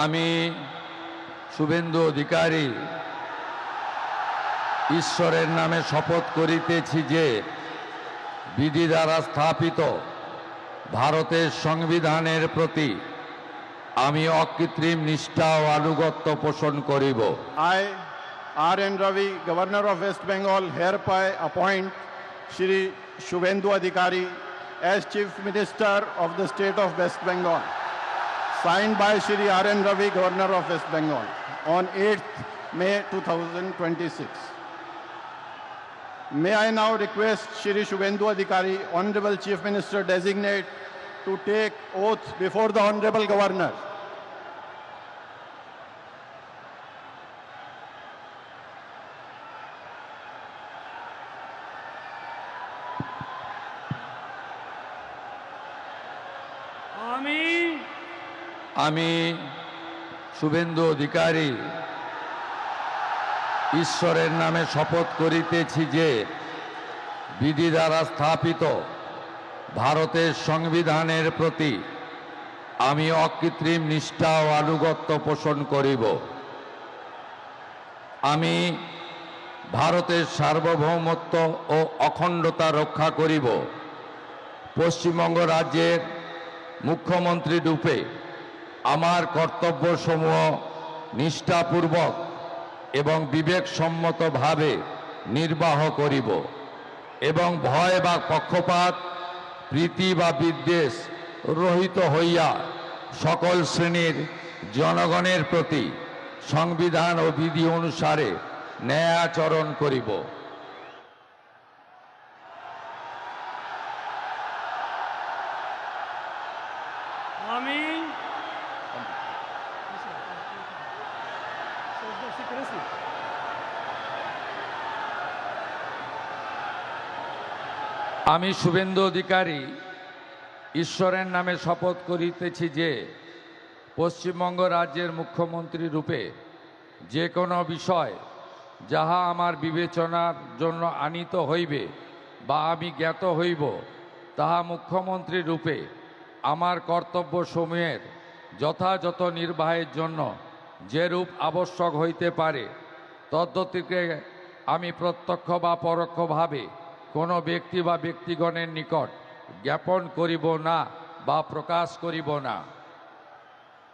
আমি শুভেন্দু অধিকারী ঈশ্বরের নামে শপথ করিতেছি যে বিধি দ্বারা স্থাপিত ভারতের সংবিধানের প্রতি আমি অকৃত্রিম নিষ্ঠা ও আনুগত্য পোষণ করিব। I, R.N. Ravi, Governor of West Bengal, hereby appoint Shri Shubhendu Adhikari as Chief Minister of the State of West Bengal. Signed by Shri R.N. Ravi, Governor of West Bengal, on 8th May 2026. May I now request Shri Shubhendu Adhikari, Honorable Chief Minister Designate, to take oath before the Honorable Governor. আমি শুভেন্দু অধিকারী ঈশ্বরের নামে শপথ করিতেছি যে বিধি দ্বারা স্থাপিত ভারতের সংবিধানের প্রতি আমি অকৃত্রিম নিষ্ঠা ও আনুগত্য পোষণ করিব। আমি ভারতের সার্বভৌমত্ব ও অখণ্ডতা রক্ষা করিব। পশ্চিমবঙ্গ রাজ্যের মুখ্যমন্ত্রী রূপে আমার কর্তব্যসমূহ নিষ্ঠাপূর্বক এবং বিবেকসম্মতভাবে নির্বাহ করিব এবং ভয় বা পক্ষপাত, প্রীতি বা বিদ্বেষ রহিত হইয়া সকল শ্রেণীর জনগণের প্রতি সংবিধান ও বিধি অনুসারে ন্যায় আচরণ করিব। আমি শুভেন্দু অধিকারী ঈশ্বরের নামে শপথ করিতেছি যে পশ্চিমবঙ্গ রাজ্যের মুখ্যমন্ত্রী রূপে যে কোনো বিষয় যাহা আমার বিবেচনার জন্য আনীত হইবে বা আমি জ্ঞাত হইব, তাহা মুখ্যমন্ত্রী রূপে আমার কর্তব্যসমূহের যথাযথ নির্বাহের জন্য যেরূপ আবশ্যক হইতে পারে তদ্গতিকে আমি প্রত্যক্ষ বা পরোক্ষভাবে কোনো ব্যক্তি বা ব্যক্তিগণের নিকট জ্ঞাপন করিব না বা প্রকাশ করিব না।